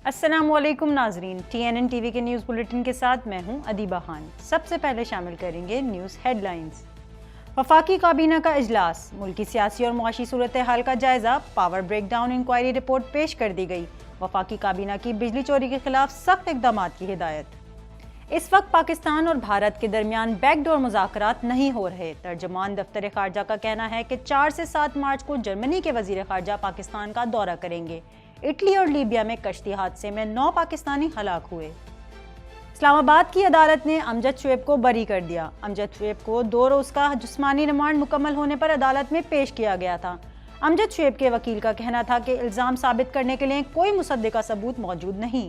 السلام علیکم ناظرین، TNN ٹی وی کے نیوز بلیٹن کے ساتھ میں ہوں ادیبہ خان۔ سب سے پہلے شامل کریں گے نیوز ہیڈ لائنز۔ وفاقی کابینہ کا اجلاس، ملکی سیاسی اور معاشی صورتحال کا جائزہ، power breakdown inquiry report پیش کر دی گئی۔ وفاقی کابینہ کی بجلی چوری کے خلاف سخت اقدامات کی ہدایت۔ اس وقت پاکستان اور بھارت کے درمیان بیک ڈور مذاکرات نہیں ہو رہے۔ ترجمان دفتر خارجہ کا کہنا ہے کہ 4 سے 7 مارچ کو جرمنی کے وزیر خارجہ پاکستان کا دورہ کریں گے۔ اٹلی اور لیبیا میں کشتی حادثے میں 9 پاکستانی ہلاک ہوئے۔ اسلام آباد کی عدالت نے امجد شعیب کو بری کر دیا۔ امجد شعیب کو 2 روز کا جسمانی ریمانڈ مکمل ہونے پر عدالت میں پیش کیا گیا تھا۔ امجد شعیب کے وکیل کا کہنا تھا کہ الزام ثابت کرنے کے لیے کوئی مصدقہ ثبوت موجود نہیں۔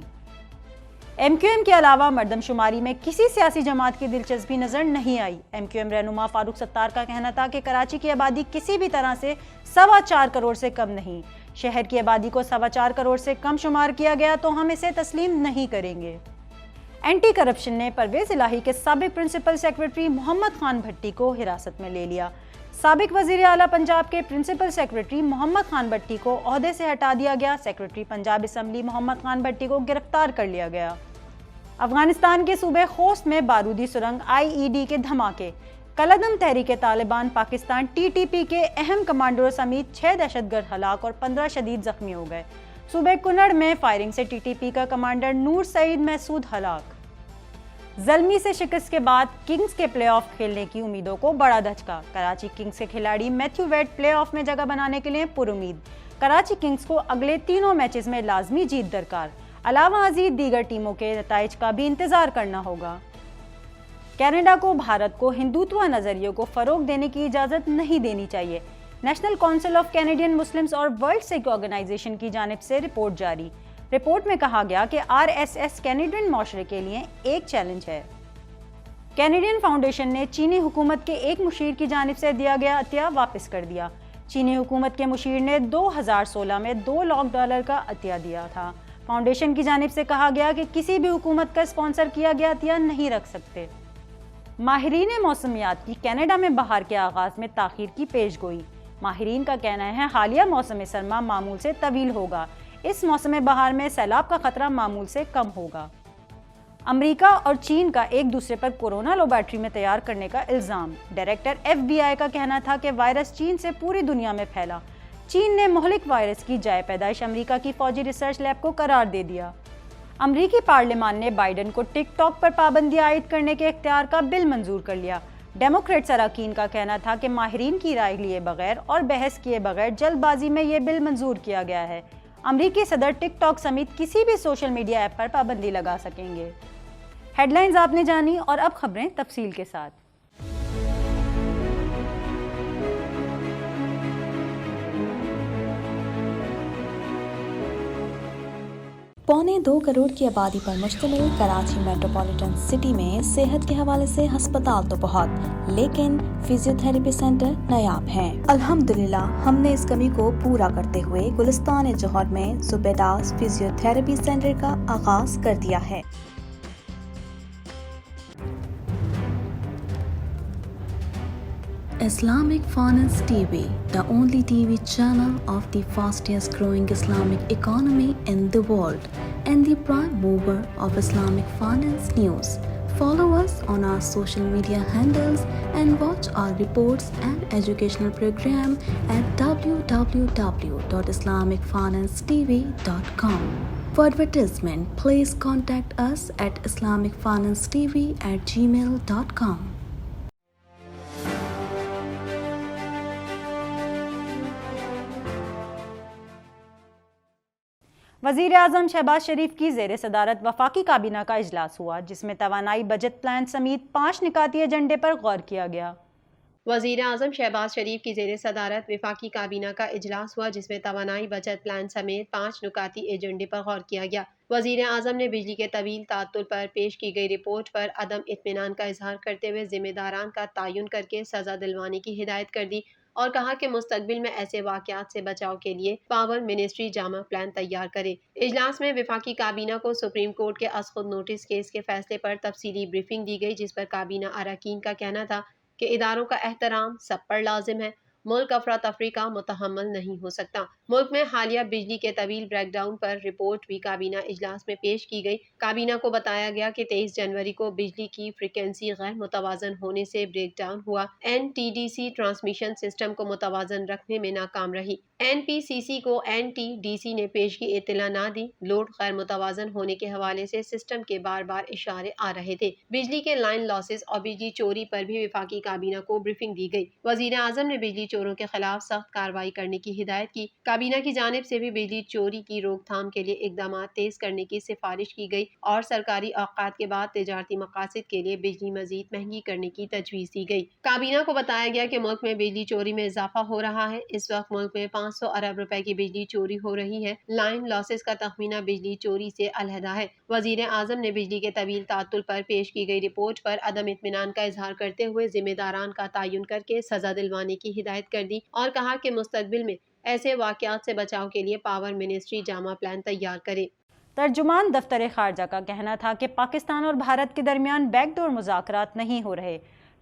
MQM کے علاوہ مردم شماری میں کسی سیاسی جماعت کی دلچسپی نظر نہیں آئی۔ MQM رہنما فاروق ستار کا کہنا تھا کہ کراچی کی آبادی کسی بھی طرح سے 4.25 کروڑ سے کم نہیں۔ شہر کی آبادی کو 4.25 کروڑ سے کم شمار کیا گیا تو ہم اسے تسلیم نہیں کریں گے۔ اینٹی کرپشن نے پرویز الہی کے سابق پرنسپل سیکرٹری محمد خان بھٹی کو حراست میں لے لیا۔ سابق وزیر اعلیٰ پنجاب کے پرنسپل سیکرٹری محمد خان بھٹی کو عہدے سے ہٹا دیا گیا۔ سیکرٹری پنجاب اسمبلی محمد خان بھٹی کو گرفتار کر لیا گیا۔ افغانستان کے صوبے خوست میں بارودی سرنگ IED کے دھماکے، کالعدم تحریک طالبان پاکستان TTP کے اہم کمانڈروں سمیت 6 دہشت گرد ہلاک اور 15 شدید زخمی ہو گئے۔ صوبے کنڑ میں فائرنگ سے TTP کا کمانڈر نور سعید محسود ہلاک۔ زلمی سے شکست کے بعد کنگز کے پلے آف کھیلنے کی امیدوں کو بڑا دھچکا۔ کراچی کنگز کے کھلاڑی میتھیو ویڈ پلے آف میں جگہ بنانے کے لیے پرامید۔ کراچی کنگز کو اگلے تینوں میچز میں لازمی جیت درکار۔ علاوہ ازید دیگر ٹیموں کے نتائج کا بھی انتظار کرنا ہوگا۔ کینیڈا کو بھارت کو ہندوتوا نظریوں کو فروغ دینے کی اجازت نہیں دینی چاہیے۔ National council of Canadian Muslims اور ورلڈ سکھ آرگنائزیشن کی جانب سے رپورٹ جاری۔ رپورٹ میں کہا گیا کہ RSS کینیڈین معاشرے کے لیے ایک چیلنج ہے۔ کینیڈین فاؤنڈیشن نے چینی حکومت کے ایک مشیر کی جانب سے دیا گیا عطیہ واپس کر دیا۔ چینی حکومت کے مشیر نے 2016 میں $2 لاکھ کا عطیہ دیا تھا۔ فاؤنڈیشن کی جانب سے کہا گیا کہ کسی بھی حکومت کا اسپانسر کیا گیا عطیہ نہیں رکھ سکتے۔ ماہرین موسمیات کی کینیڈا میں بہار کے آغاز میں تاخیر کی پیش گوئی۔ ماہرین کا کہنا ہے حالیہ موسم سرما معمول سے طویل ہوگا۔ اس موسم بہار میں سیلاب کا خطرہ معمول سے کم ہوگا۔ امریکہ اور چین کا ایک دوسرے پر کورونا لیبارٹری میں تیار کرنے کا الزام۔ ڈائریکٹر FBI کا کہنا تھا کہ وائرس چین سے پوری دنیا میں پھیلا۔ چین نے مہلک وائرس کی جائے پیدائش امریکہ کی فوجی ریسرچ لیب کو قرار دے دیا۔ امریکی پارلیمان نے بائیڈن کو ٹک ٹاک پر پابندی عائد کرنے کے اختیار کا بل منظور کر لیا۔ ڈیموکریٹس اراکین کا کہنا تھا کہ ماہرین کی رائے لیے بغیر اور بحث کیے بغیر جلد بازی میں یہ بل منظور کیا گیا ہے۔ امریکی صدر ٹک ٹاک سمیت کسی بھی سوشل میڈیا ایپ پر پابندی لگا سکیں گے۔ ہیڈ لائنز آپ نے جانی اور اب خبریں تفصیل کے ساتھ۔ 2.25 کروڑ کی آبادی پر مشتمل کراچی میٹروپولیٹن سٹی میں صحت کے حوالے سے ہسپتال تو بہت، لیکن فزیو تھراپی سینٹر نایاب ہیں۔ الحمدللہ ہم نے اس کمی کو پورا کرتے ہوئے گلستان جوہر میں زبیداس فزیو تھراپی سینٹر کا آغاز کر دیا ہے۔ Islamic Finance TV, the only TV channel of the fastest growing Islamic economy in the world and the prime mover of Islamic finance news. Follow us on our social media handles and watch our reports and educational program at www.islamicfinancetv.com. For advertisement, please contact us at islamicfinancetv@gmail.com. وزیر اعظم شہباز شریف کی زیر صدارت وفاقی کابینہ کا اجلاس ہوا، جس میں توانائی بجٹ پلان سمیت 5 نکاتی ایجنڈے پر غور کیا گیا۔ وزیر اعظم شہباز شریف کی زیر صدارت وفاقی کابینہ کا اجلاس ہوا، جس میں توانائی بجٹ پلان سمیت 5 نکاتی ایجنڈے پر غور کیا گیا۔ وزیر اعظم نے بجلی کے طویل تعطل پر پیش کی گئی رپورٹ پر عدم اطمینان کا اظہار کرتے ہوئے ذمہ داران کا تعین کر کے سزا دلوانے کی ہدایت کر دی اور کہا کہ مستقبل میں ایسے واقعات سے بچاؤ کے لیے پاور منسٹری جامع پلان تیار کرے۔ اجلاس میں وفاقی کابینہ کو سپریم کورٹ کے از خود نوٹس کیس کے فیصلے پر تفصیلی بریفنگ دی گئی، جس پر کابینہ اراکین کا کہنا تھا کہ اداروں کا احترام سب پر لازم ہے ملک افراتفری کا متحمل نہیں ہو سکتا۔ ملک میں حالیہ بجلی کے طویل بریک ڈاؤن پر رپورٹ بھی کابینہ اجلاس میں پیش کی گئی۔ کابینہ کو بتایا گیا کہ 23 جنوری کو بجلی کی فریکوینسی غیر متوازن ہونے سے بریک ڈاؤن ہوا۔ NTDC ٹرانسمیشن سسٹم کو متوازن رکھنے میں ناکام رہی۔ NPCC کو NTDC نے پیشگی اطلاع نہ دی۔ لوڈ غیر متوازن ہونے کے حوالے سے سسٹم کے بار بار اشارے آ رہے تھے۔ بجلی کے لائن لاسز اور بجلی چوری پر بھی وفاقی کابینہ کو بریفنگ دی گئی۔ وزیر اعظم نے بجلی چوروں کے خلاف سخت کارروائی کرنے کی ہدایت کی۔ کابینہ کی جانب سے بھی بجلی چوری کی روک تھام کے لیے اقدامات تیز کرنے کی سفارش کی گئی اور سرکاری اوقات کے بعد تجارتی مقاصد کے لیے بجلی مزید مہنگی کرنے کی تجویز دی گئی۔ کابینہ کو بتایا گیا کہ ملک میں بجلی چوری میں اضافہ ہو رہا ہے۔ اس وقت ملک میں 500 ارب روپے کی بجلی چوری ہو رہی ہے۔ لائن لاسز کا تخمینہ بجلی چوری سے علیحدہ ہے۔ وزیر اعظم نے بجلی کے طویل تعطل پر پیش کی گئی رپورٹ پر عدم اطمینان کا اظہار کرتے ہوئے ذمہ داران کا تعین کر کے سزا دلوانے کی ہدایت کر دی اور کہا کہ مستقبل میں ایسے واقعات سے بچاؤ کے لیے پاور منسٹری جامع پلان تیار کرے۔ ترجمان دفتر خارجہ کا کہنا تھا کہ پاکستان اور بھارت کے درمیان بیک ڈور مذاکرات نہیں ہو رہے۔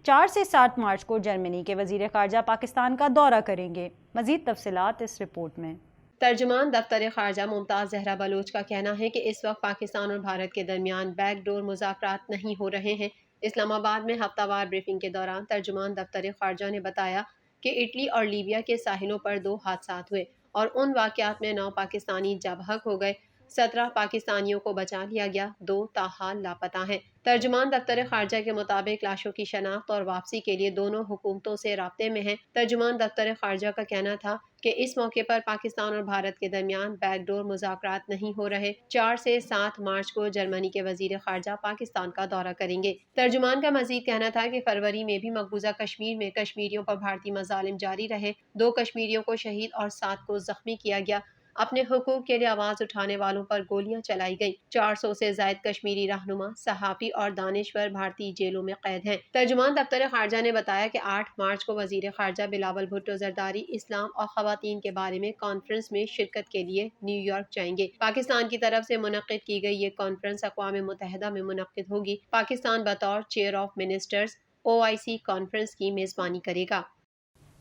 4 سے 7 مارچ کو جرمنی کے وزیر خارجہ پاکستان کا دورہ کریں گے۔ مزید تفصیلات اس رپورٹ میں۔ ترجمان دفتر خارجہ ممتاز زہرا بلوچ کا کہنا ہے کہ اس وقت پاکستان اور بھارت کے درمیان بیک ڈور مذاکرات نہیں ہو رہے ہیں۔ اسلام آباد میں ہفتہ وار بریفنگ کے دوران ترجمان دفتر خارجہ نے بتایا کہ اٹلی اور لیبیا کے ساحلوں پر 2 حادثات ہوئے اور ان واقعات میں 9 پاکستانی جاں بحق ہو گئے۔ 17 پاکستانیوں کو بچا لیا گیا، 2 تاحال لاپتہ ہیں۔ ترجمان دفتر خارجہ کے مطابق لاشوں کی شناخت اور واپسی کے لیے دونوں حکومتوں سے رابطے میں ہیں۔ ترجمان دفتر خارجہ کا کہنا تھا کہ اس موقع پر پاکستان اور بھارت کے درمیان بیک ڈور مذاکرات نہیں ہو رہے۔ 4 سے 7 مارچ کو جرمنی کے وزیر خارجہ پاکستان کا دورہ کریں گے۔ ترجمان کا مزید کہنا تھا کہ فروری میں بھی مقبوضہ کشمیر میں کشمیریوں پر بھارتی مظالم جاری رہے۔ 2 کشمیریوں کو شہید اور 7 کو زخمی کیا گیا۔ اپنے حقوق کے لیے آواز اٹھانے والوں پر گولیاں چلائی گئیں۔ 400 سے زائد کشمیری رہنما، صحافی اور دانشور بھارتی جیلوں میں قید ہیں۔ ترجمان دفتر خارجہ نے بتایا کہ 8 مارچ کو وزیر خارجہ بلاول بھٹو زرداری اسلام اور خواتین کے بارے میں کانفرنس میں شرکت کے لیے نیو یارک جائیں گے۔ پاکستان کی طرف سے منعقد کی گئی یہ کانفرنس اقوام متحدہ میں منعقد ہوگی۔ پاکستان بطور chair of ministers OIC conference کی میزبانی کرے گا۔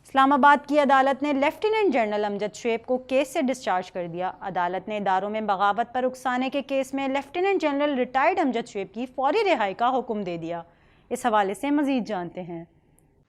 اسلام آباد کی عدالت نے لیفٹیننٹ جنرل امجد شعیب کو کیس سے ڈسچارج کر دیا۔ عدالت نے اداروں میں بغاوت پر اکسانے کے کیس میں لیفٹیننٹ جنرل ریٹائرڈ امجد شعیب کی فوری رہائی کا حکم دے دیا۔ اس حوالے سے مزید جانتے ہیں۔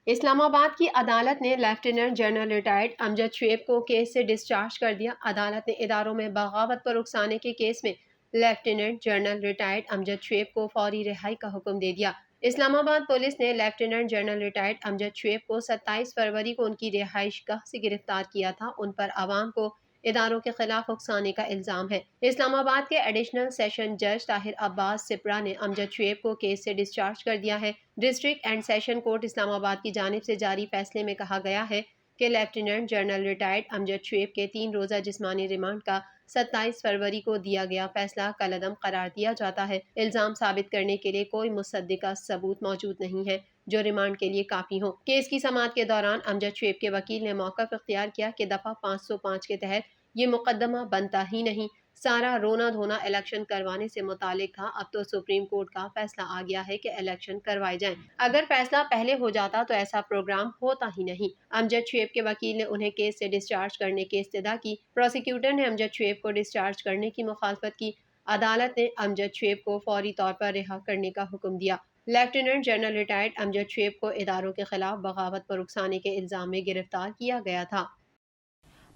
اسلام آباد کی عدالت نے لیفٹیننٹ جنرل ریٹائرڈ امجد شعیب کو کیس سے ڈسچارج کر دیا۔ عدالت نے اداروں میں بغاوت پر اکسانے کے کیس میں لیفٹیننٹ جنرل ریٹائرڈ امجد شعیب کو فوری رہائی کا حکم دے دیا۔ اسلام آباد پولیس نے لیفٹیننٹ جنرل ریٹائرڈ امجد شعیب کو 27 فروری کو ان کی رہائش گاہ سے گرفتار کیا تھا۔ ان پر عوام کو اداروں کے خلاف اکسانے کا الزام ہے۔ اسلام آباد کے ایڈیشنل سیشن جج طاہر عباس سپرا نے امجد شعیب کو کیس سے ڈسچارج کر دیا ہے۔ ڈسٹرکٹ اینڈ سیشن کورٹ اسلام آباد کی جانب سے جاری فیصلے میں کہا گیا ہے کہ لیفٹیننٹ جنرل ریٹائرڈ امجد شعیب کے 3 روزہ جسمانی ریمانڈ کا 27 فروری کو دیا گیا فیصلہ کالعدم قرار دیا جاتا ہے۔ الزام ثابت کرنے کے لیے کوئی مصدقہ ثبوت موجود نہیں ہے جو ریمانڈ کے لیے کافی ہو۔ کیس کی سماعت کے دوران امجد شعیب کے وکیل نے موقف اختیار کیا کہ دفعہ 505 کے تحت یہ مقدمہ بنتا ہی نہیں، سارا رونا دھونا الیکشن کروانے سے متعلق تھا۔ اب تو سپریم کورٹ کا فیصلہ آ گیا ہے کہ الیکشن کروائے جائیں۔ اگر فیصلہ پہلے ہو جاتا تو ایسا پروگرام ہوتا ہی نہیں۔ امجد شعیب کے وکیل نے انہیں کیس سے ڈسچارج کرنے کی استدعا کی۔ پروسیکیوٹر نے امجد شعیب کو ڈسچارج کرنے کی مخالفت کی۔ عدالت نے امجد شعیب کو فوری طور پر رہا کرنے کا حکم دیا۔ لیفٹیننٹ جنرل ریٹائرڈ امجد شعیب کو اداروں کے خلاف بغاوت پر اکسانے کے الزام میں گرفتار کیا گیا تھا۔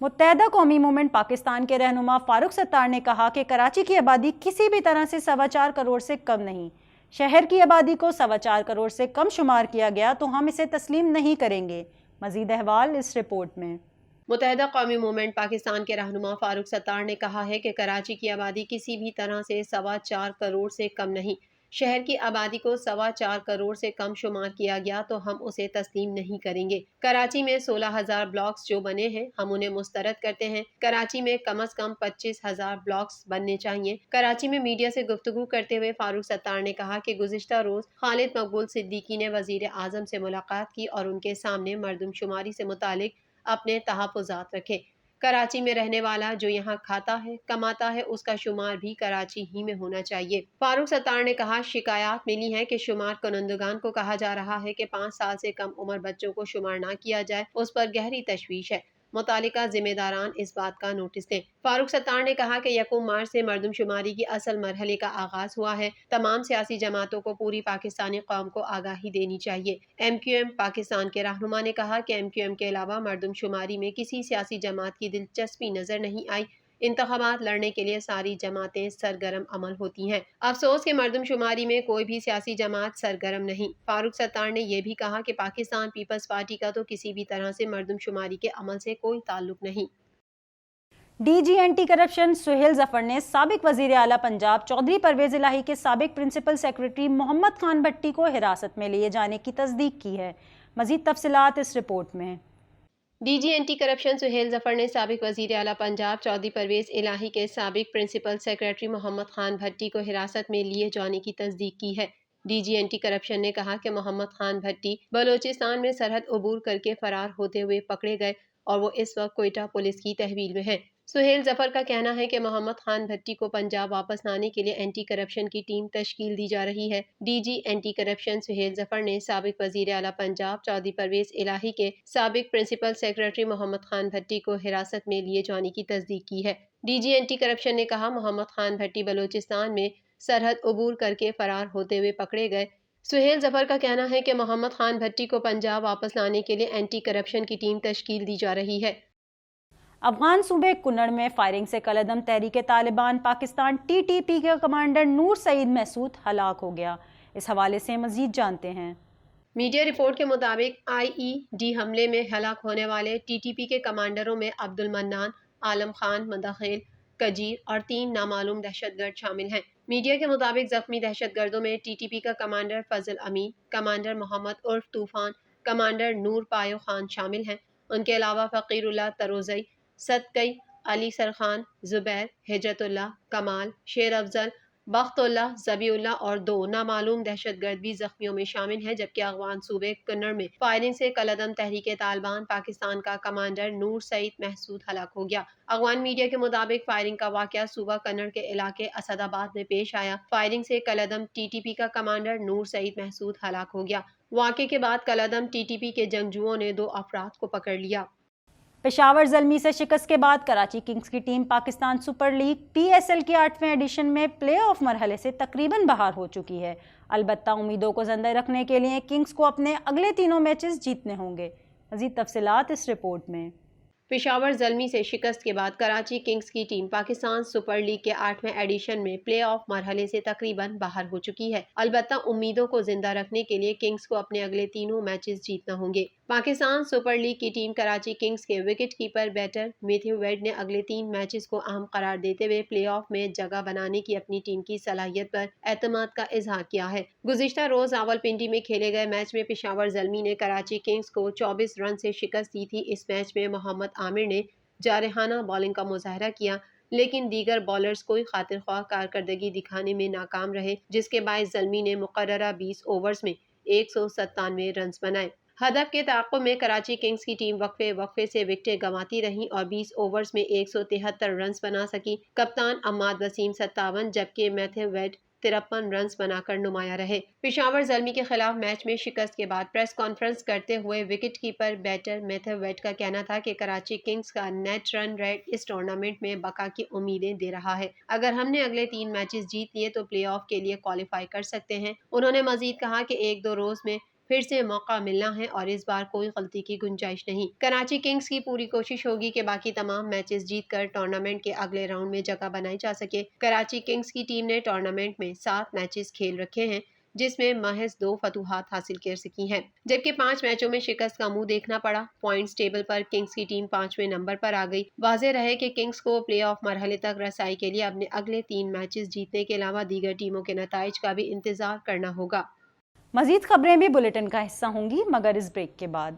متحدہ قومی موومنٹ پاکستان کے رہنما فاروق ستار نے کہا کہ کراچی کی آبادی کسی بھی طرح سے 4.25 کروڑ سے کم نہیں۔ شہر کی آبادی کو 4.25 کروڑ سے کم شمار کیا گیا تو ہم اسے تسلیم نہیں کریں گے۔ مزید احوال اس رپورٹ میں۔ متحدہ قومی موومنٹ پاکستان کے رہنما فاروق ستار نے کہا ہے کہ کراچی کی آبادی کسی بھی طرح سے 4.25 کروڑ سے کم نہیں۔ شہر کی آبادی کو 4.25 کروڑ سے کم شمار کیا گیا تو ہم اسے تسلیم نہیں کریں گے۔ کراچی میں 16,000 بلاکس جو بنے ہیں ہم انہیں مسترد کرتے ہیں۔ کراچی میں کم از کم 25,000 بلاکس بننے چاہیے۔ کراچی میں میڈیا سے گفتگو کرتے ہوئے فاروق ستار نے کہا کہ گزشتہ روز خالد مقبول صدیقی نے وزیر اعظم سے ملاقات کی اور ان کے سامنے مردم شماری سے متعلق اپنے تحفظات رکھے۔ کراچی میں رہنے والا جو یہاں کھاتا ہے کماتا ہے اس کا شمار بھی کراچی ہی میں ہونا چاہیے۔ فاروق ستار نے کہا شکایات ملی ہیں کہ شمار کنندگان کو کہا جا رہا ہے کہ 5 سال سے کم عمر بچوں کو شمار نہ کیا جائے، اس پر گہری تشویش ہے، متعلقہ ذمہ داران اس بات کا نوٹس دیں۔ فاروق ستار نے کہا کہ 1 مارچ سے مردم شماری کی اصل مرحلے کا آغاز ہوا ہے، تمام سیاسی جماعتوں کو پوری پاکستانی قوم کو آگاہی دینی چاہیے۔ MQM پاکستان کے رہنما نے کہا کہ MQM کے علاوہ مردم شماری میں کسی سیاسی جماعت کی دلچسپی نظر نہیں آئی، انتخابات لڑنے کے لیے ساری جماعتیں سرگرم عمل ہوتی ہیں، افسوس کہ مردم شماری میں کوئی بھی سیاسی جماعت سرگرم نہیں۔ فاروق ستار نے یہ بھی کہا کہ پاکستان پیپلز پارٹی کا تو کسی بھی طرح سے مردم شماری کے عمل سے کوئی تعلق نہیں۔ D G anti corruption Sohail Zafar نے سابق وزیر اعلیٰ پنجاب چودھری پرویز الہی کے سابق پرنسپل سیکرٹری محمد خان بھٹی کو حراست میں لیے جانے کی تصدیق کی ہے۔ مزید تفصیلات اس رپورٹ میں۔ D G anti corruption Sohail Zafar نے سابق وزیر اعلیٰ پنجاب چودھری پرویز الہی کے سابق پرنسپل سیکرٹری محمد خان بھٹی کو حراست میں لیے جانے کی تصدیق کی ہے۔ ڈی جی اینٹی کرپشن نے کہا کہ محمد خان بھٹی بلوچستان میں سرحد عبور کر کے فرار ہوتے ہوئے پکڑے گئے اور وہ اس وقت کوئٹہ پولیس کی تحویل میں ہیں۔ سہیل ظفر کا کہنا ہے کہ محمد خان بھٹی کو پنجاب واپس لانے کے لیے اینٹی کرپشن کی ٹیم تشکیل دی جا رہی ہے۔ D G anti corruption Sohail Zafar نے سابق وزیر اعلیٰ پنجاب چودھری پرویز الہی کے سابق پرنسپل سیکرٹری محمد خان بھٹی کو حراست میں لیے جانے کی تصدیق کی ہے۔ ڈی جی اینٹی کرپشن نے کہا محمد خان بھٹی بلوچستان میں سرحد عبور کر کے فرار ہوتے ہوئے پکڑے گئے۔ سہیل ظفر کا کہنا ہے کہ محمد خان بھٹی کو پنجاب واپس لانے کے لیے اینٹی کرپشن کی ٹیم تشکیل دی جا رہی ہے۔ افغان صوبے کنڑ میں فائرنگ سے کالعدم تحریک طالبان پاکستان TTP کے کمانڈر نور سعید محسود ہلاک ہو گیا۔ اس حوالے سے مزید جانتے ہیں۔ میڈیا رپورٹ کے مطابق IED حملے میں ہلاک ہونے والے TTP کے کمانڈروں میں عبد المنان، عالم خان مداخیل، کجیر اور 3 نامعلوم دہشت گرد شامل ہیں۔ میڈیا کے مطابق زخمی دہشت گردوں میں TTP کا کمانڈر فضل امین، کمانڈر محمد عرف طوفان، کمانڈر نور پایو خان شامل ہیں۔ ان کے علاوہ فقیر اللہ تروزئی، صدقی، علی سرخان، زبیر، ہجرت اللہ، کمال، شیر افضل، بخت اللہ، زبی اللہ اور 2 نامعلوم دہشت گرد بھی زخمیوں میں شامل ہیں، جبکہ افغان صوبے کنڑ میں فائرنگ سے کالعدم تحریک طالبان پاکستان کا کمانڈر نور سعید محسود ہلاک ہو گیا۔ افغان میڈیا کے مطابق فائرنگ کا واقعہ صوبہ کنڑ کے علاقے اسد آباد میں پیش آیا۔ فائرنگ سے کالعدم TTP کا کمانڈر نور سعید محسود ہلاک ہو گیا۔ واقعے کے بعد کالعدم TTP کے جنگجوؤں نے 2 افراد کو پکڑ لیا۔ پشاور زلمی سے شکست کے بعد کراچی کنگز کی team Pakistan super league PSL کے 8ویں ایڈیشن میں پلے آف مرحلے سے تقریباً باہر ہو چکی ہے۔ البتہ امیدوں کو زندہ رکھنے کے لیے کنگز کو اپنے اگلے 3 میچز جیتنے ہوں گے۔ مزید تفصیلات اس رپورٹ میں۔ پشاور زلمی سے شکست کے بعد کراچی کنگز کی ٹیم پاکستان سپر لیگ کے 8ویں ایڈیشن میں پلے آف مرحلے سے تقریباً باہر ہو چکی ہے۔ البتہ امیدوں کو زندہ رکھنے کے لیے کنگز کو اپنے اگلے 3 میچز جیتنا ہوں گے۔ پاکستان سپر لیگ کی ٹیم کراچی کنگز کے wicket keeper batter Matthew Wade نے اگلے 3 میچز کو اہم قرار دیتے ہوئے پلے آف میں جگہ بنانے کی اپنی ٹیم کی صلاحیت پر اعتماد کا اظہار کیا ہے۔ گزشتہ روز راولپنڈی میں کھیلے گئے میچ میں پشاور زلمی نے کراچی کنگز کو 24 رن سے شکست دی تھی۔ اس میچ میں محمد عامر نے جارحانہ بالنگ کا مظاہرہ کیا، لیکن دیگر بالرز کوئی خاطر خواہ کارکردگی دکھانے میں ناکام رہے، جس کے باعث زلمی نے مقررہ 20 اوورز میں 197 رنز بنائے۔ ہدف کے تعاقب میں کراچی کنگز کی ٹیم وقفے سے وکٹیں گنواتی رہی اور 20 اوورز میں 173 رنز بنا سکی۔ کپتان عماد وسیم 57 جبکہ میتھیو ویڈ 53 رنز بنا کر نمایاں رہے۔ پشاور زلمی کے خلاف میچ میں شکست کے بعد پریس کانفرنس کرتے ہوئے wicket keeper batter Matthew Wade کا کہنا تھا کہ کراچی کنگز کا نیٹ رن ریٹ اس ٹورنامنٹ میں بقا کی امیدیں دے رہا ہے۔ اگر ہم نے اگلے 3 میچز جیت لیے تو پلے آف کے لیے کوالیفائی کر سکتے ہیں۔ انہوں نے مزید کہا کہ 1-2 روز میں پھر سے موقع ملنا ہے اور اس بار کوئی غلطی کی گنجائش نہیں۔ کراچی کنگز کی پوری کوشش ہوگی کہ باقی تمام میچز جیت کر ٹورنامنٹ کے اگلے راؤنڈ میں جگہ بنائی جا سکے۔ کراچی کنگز کی ٹیم نے ٹورنامنٹ میں 7 میچز کھیل رکھے ہیں، جس میں محض 2 فتوحات حاصل کر سکی ہیں، جبکہ 5 میچوں میں شکست کا منہ دیکھنا پڑا۔ پوائنٹس ٹیبل پر کنگز کی ٹیم 5ویں نمبر پر آ گئی۔ واضح رہے کہ کنگز کو پلے آف مرحلے تک رسائی کے لیے اپنے اگلے 3 میچز جیتنے کے علاوہ دیگر ٹیموں کے نتائج کا بھی انتظار کرنا ہوگا۔ مزید خبریں بھی بلیٹن کا حصہ ہوں گی، مگر اس بریک کے بعد۔